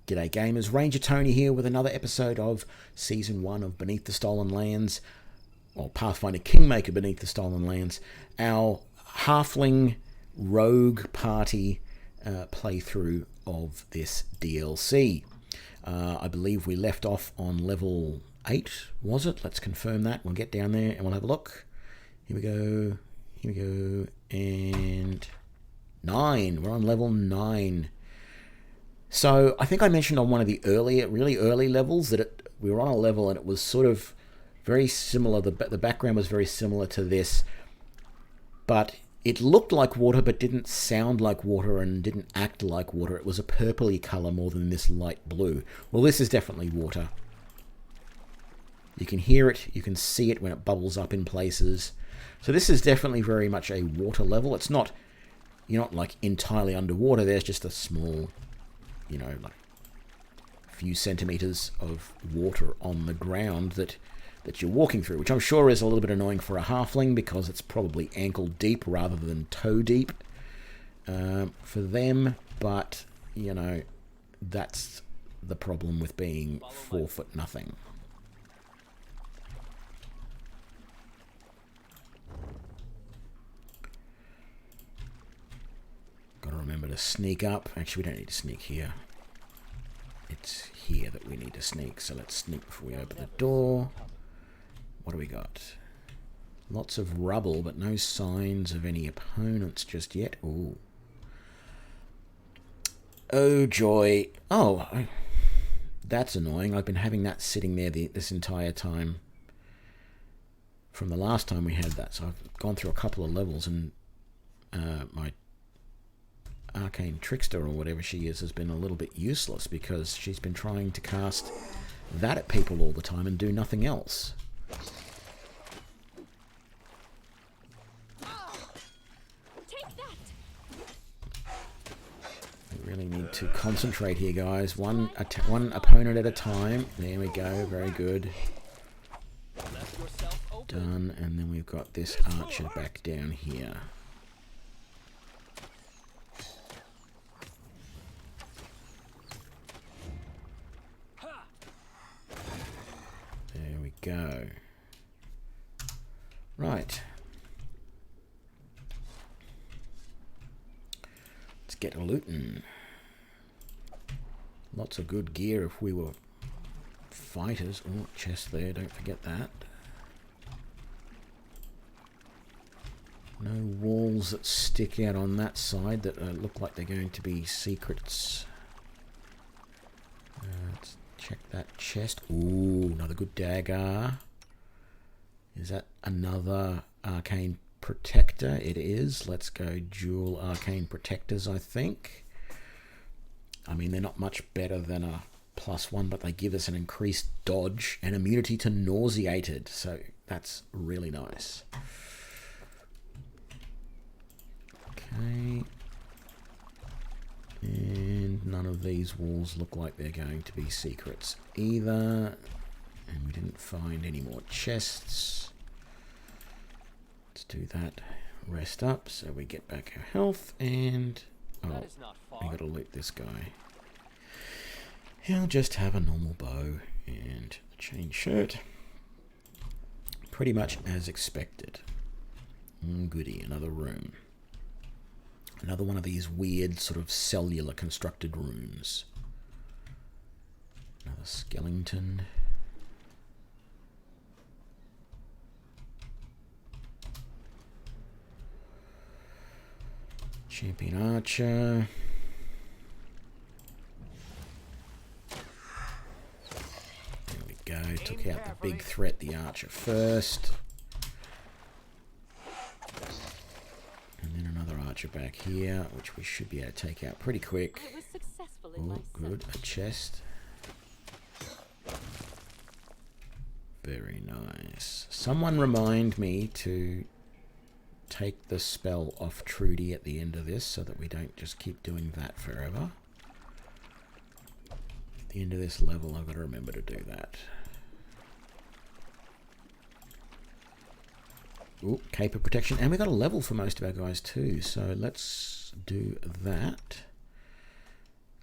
G'day gamers, Ranger Tony here with another episode of Season 1 of Beneath the Stolen Lands, or Pathfinder Kingmaker Beneath the Stolen Lands, our Halfling Rogue party playthrough of this DLC. I believe we left off on level 8, was it? Let's confirm that. We'll get down there and we'll have a look. Here we go, and 9. We're on level 9. So I think I mentioned on one of the really early levels that we were on a level and it was sort of very similar. The background was very similar to this, but it looked like water but didn't sound like water and didn't act like water. It was a purpley colour more than this light blue. Well, this is definitely water. You can hear it, you can see it when it bubbles up in places. So this is definitely very much a water level. It's not, you're not like entirely underwater. There's just a small, like a few centimeters of water on the ground that you're walking through, which I'm sure is a little bit annoying for a halfling because it's probably ankle deep rather than toe deep for them. But, that's the problem with being 4 foot nothing. Got to remember to sneak up. Actually, we don't need to sneak here. It's here that we need to sneak. So let's sneak before we open the door. What do we got? Lots of rubble, but no signs of any opponents just yet. Ooh. Oh, joy. Oh, that's annoying. I've been having that sitting there this entire time. From the last time we had that. So I've gone through a couple of levels and my arcane trickster or whatever she is has been a little bit useless because she's been trying to cast that at people all the time and do nothing else. We really need to concentrate here, guys. One opponent at a time. There we go. Very good. Done. And then we've got this archer back down here. Go. Right. Let's get a lootin'. Lots of good gear if we were fighters. Oh, chest there, don't forget that. No walls that stick out on that side that look like they're going to be secrets. Let's check that chest. Ooh, another good dagger. Is that another arcane protector? It is. Let's go dual arcane protectors, I think. I mean, they're not much better than a +1, but they give us an increased dodge and immunity to nauseated. So that's really nice. Okay. And none of these walls look like they're going to be secrets either. And we didn't find any more chests. Let's do that. Rest up so we get back our health. And oh, we gotta loot this guy. He'll just have a normal bow and a chain shirt. Pretty much as expected. Goody, another room. Another one of these weird sort of cellular constructed rooms. Another skeleton. Champion archer. There we go. Took out the big threat, the archer first. And then another archer back here, which we should be able to take out pretty quick. Oh, good. A chest. Very nice. Someone remind me to take the spell off Trudy at the end of this so that we don't just keep doing that forever. At the end of this level, I've got to remember to do that. Ooh, cape of protection. And we got a level for most of our guys too. So let's do that.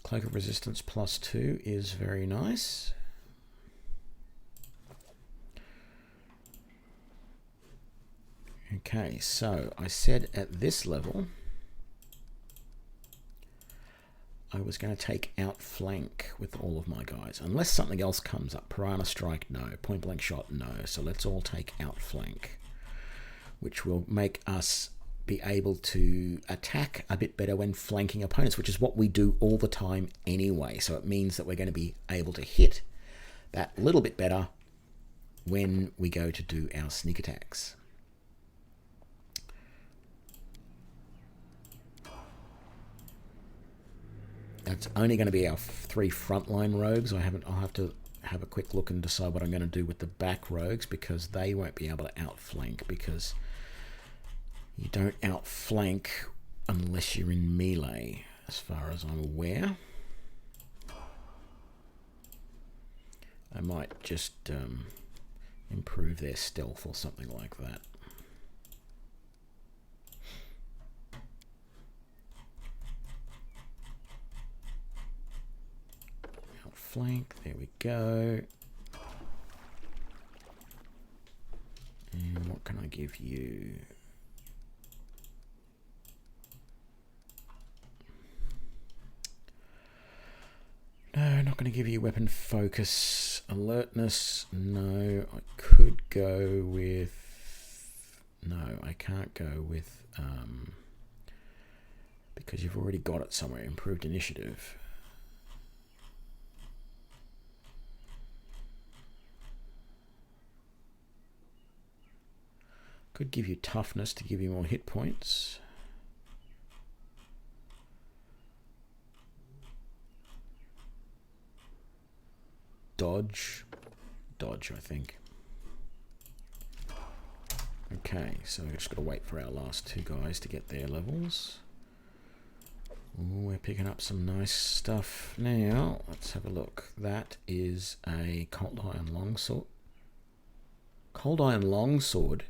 Cloak of Resistance +2 is very nice. Okay, so I said at this level I was going to take outflank with all of my guys. Unless something else comes up. Piranha Strike, no. Point Blank Shot, no. So let's all take outflank, which will make us be able to attack a bit better when flanking opponents, which is what we do all the time anyway. So it means that we're going to be able to hit that little bit better when we go to do our sneak attacks. That's only going to be our 3 frontline rogues. I'll have to have a quick look and decide what I'm going to do with the back rogues, because they won't be able to outflank, because you don't outflank unless you're in melee, as far as I'm aware. I might just improve their stealth or something like that. Outflank, there we go. And what can I give you? No, not going to give you weapon focus. Alertness, no. I could go with... No, I can't go with... because you've already got it somewhere. Improved initiative. Could give you toughness to give you more hit points. Dodge, I think. Okay, so we've just got to wait for our last 2 guys to get their levels. Ooh, we're picking up some nice stuff now. Let's have a look. That is a Cold Iron Longsword. Cold Iron Longsword.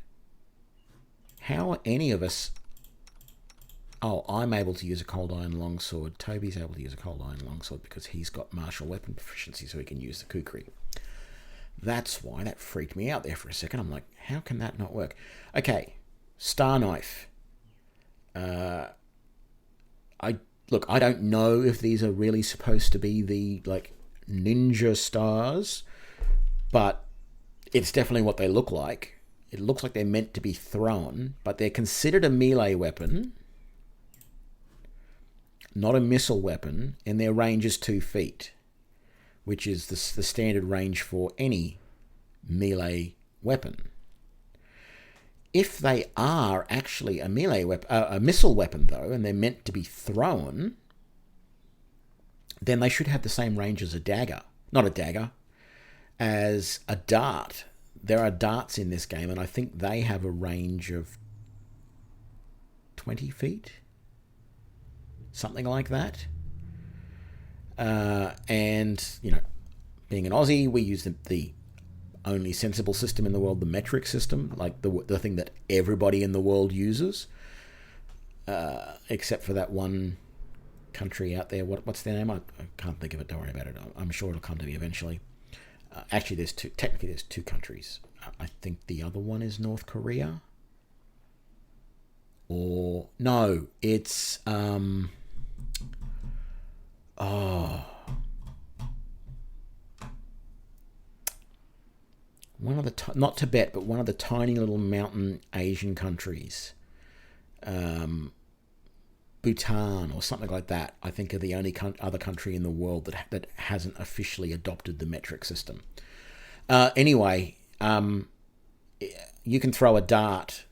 How are any of us... Oh, I'm able to use a Cold Iron Longsword. Toby's able to use a Cold Iron Longsword because he's got martial weapon proficiency, so he can use the kukri. That's why. That freaked me out there for a second. I'm like, how can that not work? Okay, Star Knife. I don't know if these are really supposed to be the ninja stars, but it's definitely what they look like. It looks like they're meant to be thrown, but they're considered a melee weapon, not a missile weapon, and their range is 2 feet, which is the standard range for any melee weapon. If they are actually a melee weapon, a missile weapon though, and they're meant to be thrown, then they should have the same range as a dagger. Not a dagger, as a dart. There are darts in this game, and I think they have a range of 20 feet? Something like that. And, being an Aussie, we use the only sensible system in the world, the metric system, like the thing that everybody in the world uses, except for that one country out there. What's their name? I can't think of it. Don't worry about it. I'm sure it'll come to me eventually. Actually, there's 2 countries. I think the other one is North Korea. Or no, it's one of the not Tibet, but one of the tiny little mountain Asian countries. Bhutan or something like that, I think, are the only other country in the world that hasn't officially adopted the metric system. Anyway, you can throw a dart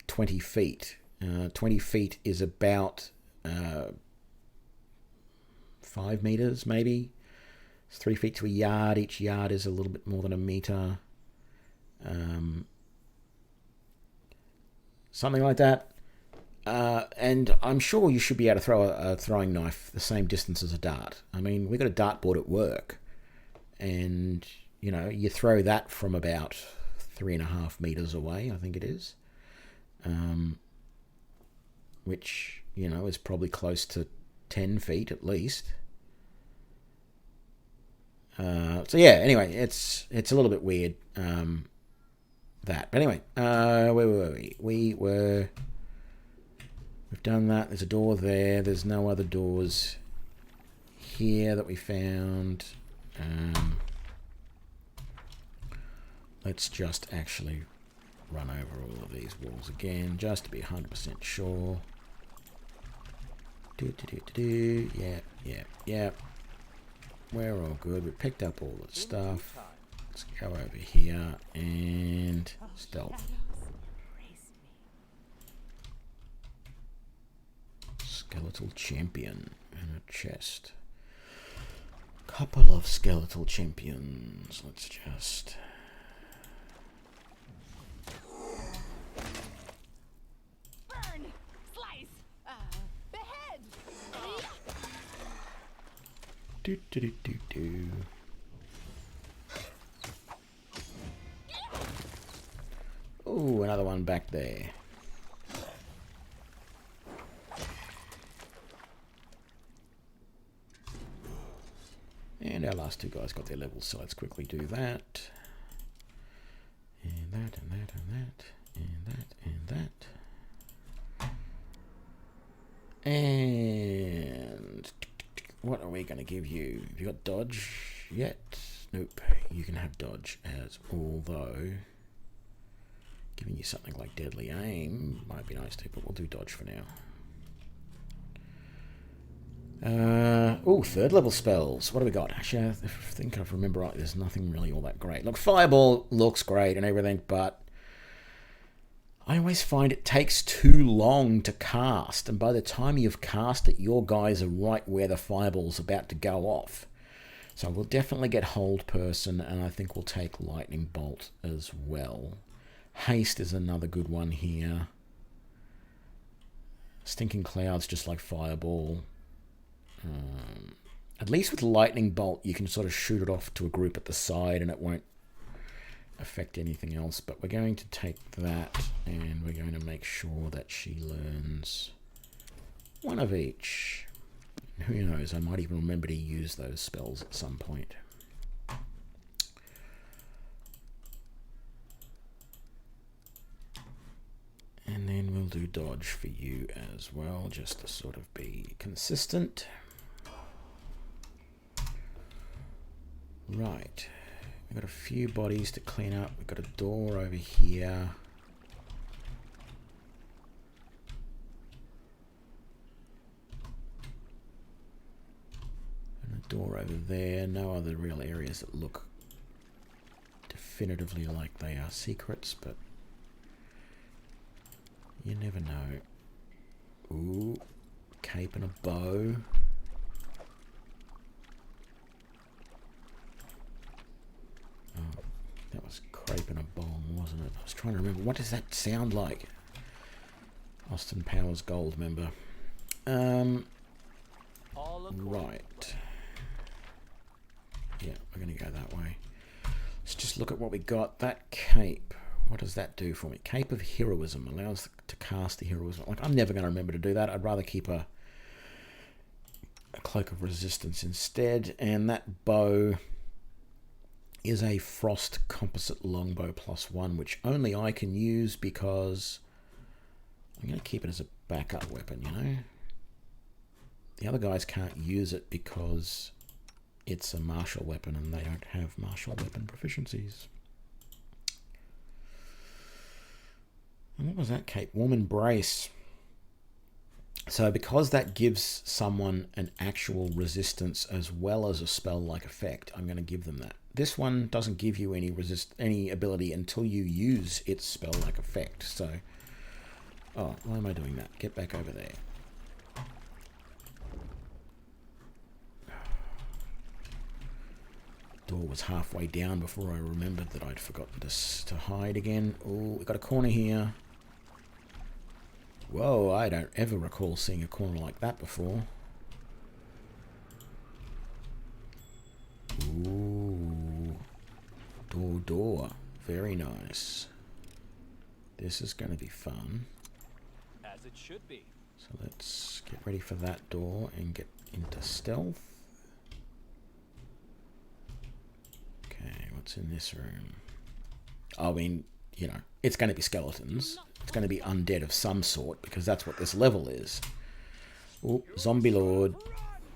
20 feet. 20 feet is about 5 meters, maybe. It's 3 feet to a yard. Each yard is a little bit more than a meter. Something like that. And I'm sure you should be able to throw a throwing knife the same distance as a dart. I mean, we've got a dartboard at work, and you throw that from about 3.5 meters away, I think it is, which is probably close to 10 feet at least. So yeah, anyway, it's a little bit weird, that. But anyway, where were we? We've done that. There's a door there. There's no other doors here that we found. Let's just actually run over all of these walls again, just to be 100% sure. Yeah. We're all good. We picked up all the stuff. Let's go over here and stealth. Skeletal champion and a chest. Couple of skeletal champions. Let's just... Burn! Slice! Behead! Do. Oh, another one back there. And our last two guys got their levels, so let's quickly do that. And that, and that, and that, and that, and that. And what are we going to give you? Have you got dodge yet? Nope. You can have dodge as, although giving you something like deadly aim might be nice too, but we'll do dodge for now. Third level spells. What do we got? Actually, I think I remember right, there's nothing really all that great. Look, Fireball looks great and everything, but I always find it takes too long to cast, and by the time you've cast it, your guys are right where the Fireball's about to go off. So we'll definitely get Hold Person, and I think we'll take Lightning Bolt as well. Haste is another good one here. Stinking Clouds, just like Fireball. At least with Lightning Bolt, you can sort of shoot it off to a group at the side and it won't affect anything else. But we're going to take that and we're going to make sure that she learns one of each. Who knows, I might even remember to use those spells at some point. And then we'll do dodge for you as well, just to sort of be consistent. Right, we've got a few bodies to clean up. We've got a door over here. And a door over there. No other real areas that look definitively like they are secrets, but you never know. Ooh, cape and a bow. Oh, that was Crepe and a Bong, wasn't it? I was trying to remember. What does that sound like? Austin Powers Gold member. Right. Yeah, we're going to go that way. Let's just look at what we got. That cape. What does that do for me? Cape of Heroism allows to cast the heroism. Like, I'm never going to remember to do that. I'd rather keep a Cloak of Resistance instead. And that bow is a Frost Composite Longbow +1, which only I can use because I'm going to keep it as a backup weapon, you know? The other guys can't use it because it's a martial weapon and they don't have martial weapon proficiencies. And what was that cape? Warm Embrace. So because that gives someone an actual resistance as well as a spell-like effect, I'm going to give them that. This one doesn't give you any ability until you use its spell-like effect. So, oh, why am I doing that? Get back over there. Door was halfway down before I remembered that I'd forgotten to hide again. Oh, we got a corner here. Whoa, I don't ever recall seeing a corner like that before. Ooh. Door. Very nice. This is going to be fun. As it should be. So let's get ready for that door and get into stealth. Okay, what's in this room? I mean, you know, it's going to be skeletons. It's going to be undead of some sort, because that's what this level is. Oh, zombie lord.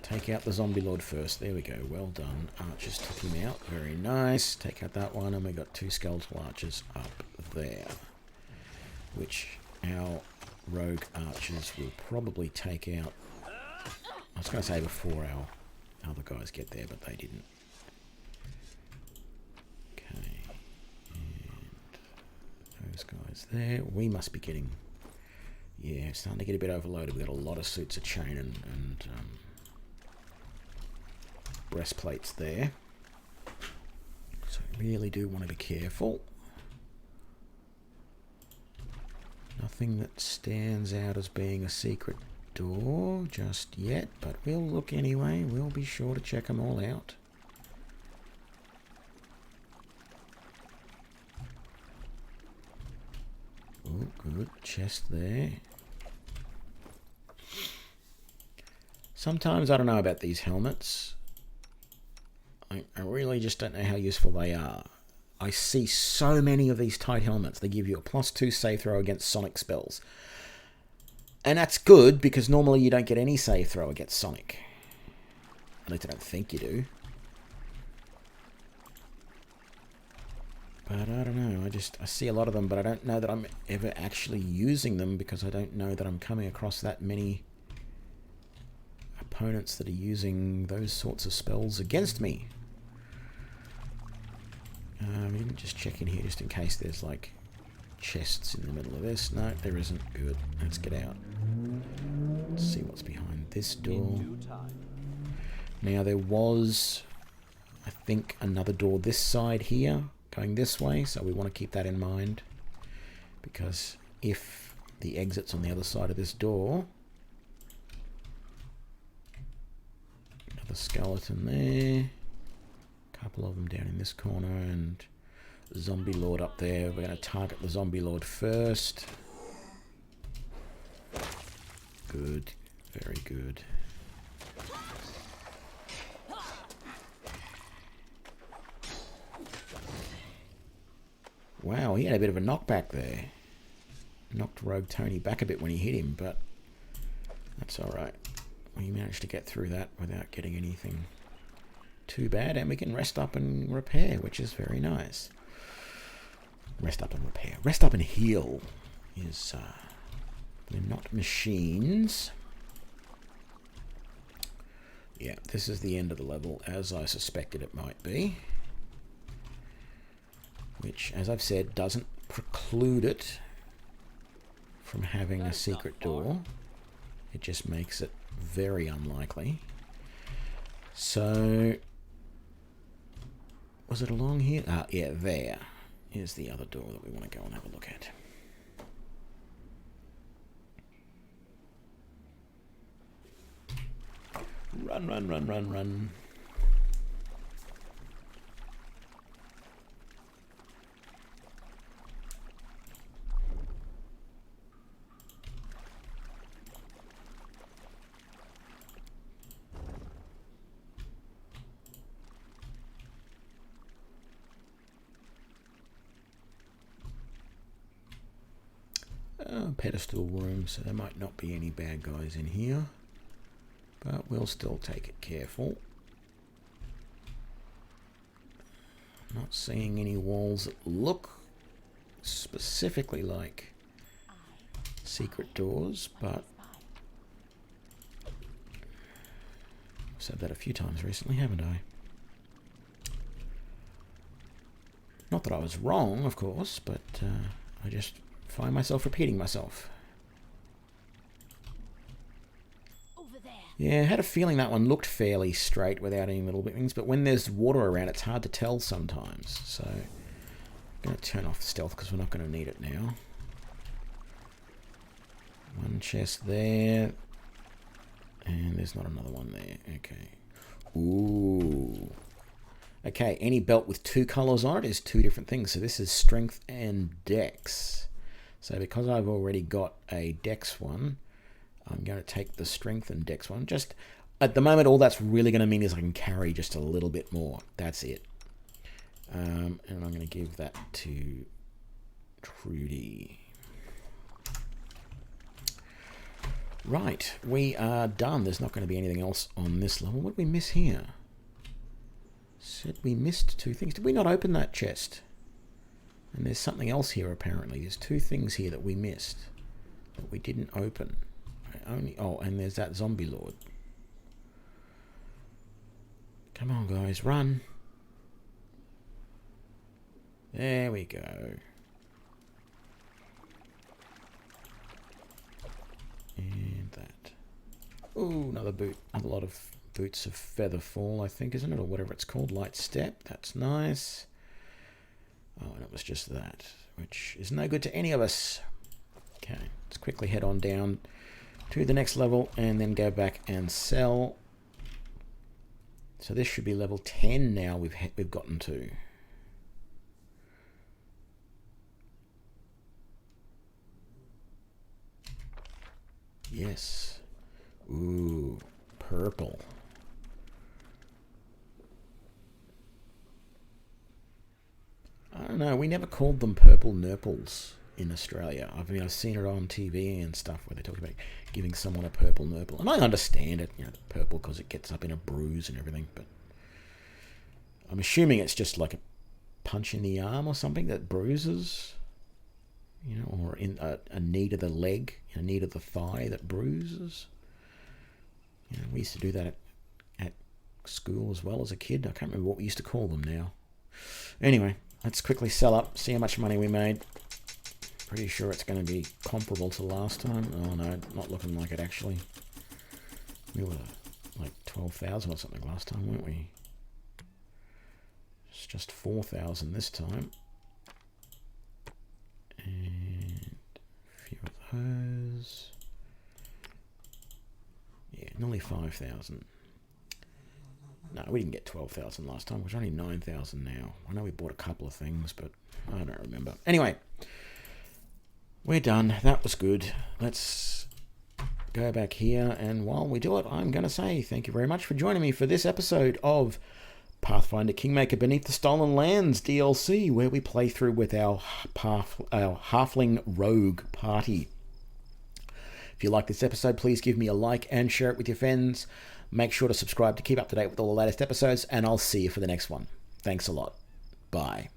Take out the zombie lord first. There we go. Well done. Archers took him out. Very nice. Take out that one, and we got 2 skeletal archers up there, which our rogue archers will probably take out. I was going to say before our other guys get there, but they didn't. Okay. And those guys there. We must be getting... Yeah, starting to get a bit overloaded. We've got a lot of suits of chain and breastplates there. So really do want to be careful. Nothing that stands out as being a secret door just yet, but we'll look anyway. We'll be sure to check them all out. Oh, good. Chest there. Sometimes I don't know about these helmets. I really just don't know how useful they are. I see so many of these tight helmets. They give you a +2 save throw against sonic spells. And that's good, because normally you don't get any save throw against sonic. At least I don't think you do. But I don't know. I see a lot of them, but I don't know that I'm ever actually using them, because I don't know that I'm coming across that many opponents that are using those sorts of spells against me. We didn't just check in here just in case there's like chests in the middle of this. No, there isn't. Good. Let's get out. Let's see what's behind this door. Now there was, I think, another door this side here going this way, so we want to keep that in mind, because if the exit's on the other side of this door... Another skeleton there. Couple of them down in this corner, and zombie lord up there. We're going to target the zombie lord first. Good. Very good. Wow, he had a bit of a knockback there. Knocked Rogue Tony back a bit when he hit him, but that's alright. We managed to get through that without getting anything too bad, and we can rest up and repair, which is very nice. Rest up and repair. Rest up and heal is... we're not machines. Yeah, this is the end of the level, as I suspected it might be. Which, as I've said, doesn't preclude it from having a secret door. It just makes it very unlikely. So... was it along here? Ah, yeah, there. Here's the other door that we want to go and have a look at. Run, run, run, run, run. Pedestal room, so there might not be any bad guys in here, but we'll still take it careful. Not seeing any walls that look specifically like secret doors, but I've said that a few times recently, haven't I? Not that I was wrong, of course, but I just find myself repeating myself. Over there. Yeah, I had a feeling that one looked fairly straight without any little bits, but when there's water around, it's hard to tell sometimes. So I'm going to turn off the stealth because we're not going to need it now. One chest there. And there's not another one there. Okay. Ooh. Okay, any belt with 2 colours on it is 2 different things. So this is strength and dex. So because I've already got a dex one, I'm going to take the strength and dex one. Just at the moment, all that's really going to mean is I can carry just a little bit more. That's it. And I'm going to give that to Trudy. Right, we are done. There's not going to be anything else on this level. What did we miss here? Said we missed 2 things. Did we not open that chest? And there's something else here apparently. There's 2 things here that we missed that we didn't open. And there's that zombie lord. Come on, guys, run. There we go. And that. Ooh, another boot. Another lot of boots of feather fall, I think, isn't it? Or whatever it's called. Light step. That's nice. Oh, and it was just that, which is no good to any of us. Okay, let's quickly head on down to the next level and then go back and sell. So this should be level 10 now we've gotten to. Yes. Ooh, purple. I don't know, we never called them purple nurples in Australia. I mean, I've seen it on TV and stuff where they talk about giving someone a purple nurple. And I understand it, purple because it gets up in a bruise and everything, but I'm assuming it's just like a punch in the arm or something that bruises, or in a knee to the leg, a knee to the thigh that bruises. We used to do that at school as well as a kid. I can't remember what we used to call them now. Anyway, let's quickly sell up, see how much money we made. Pretty sure it's going to be comparable to last time. Oh no, not looking like it actually. We were like 12,000 or something last time, weren't we? It's just 4,000 this time. And a few of those. Yeah, nearly 5,000. No, we didn't get 12,000 last time. It was only 9,000 now. I know we bought a couple of things, but I don't remember. Anyway, we're done. That was good. Let's go back here, and while we do it, I'm going to say thank you very much for joining me for this episode of Pathfinder Kingmaker Beneath the Stolen Lands DLC, where we play through with our Halfling Rogue party. If you like this episode, please give me a like and share it with your friends. Make sure to subscribe to keep up to date with all the latest episodes, and I'll see you for the next one. Thanks a lot. Bye.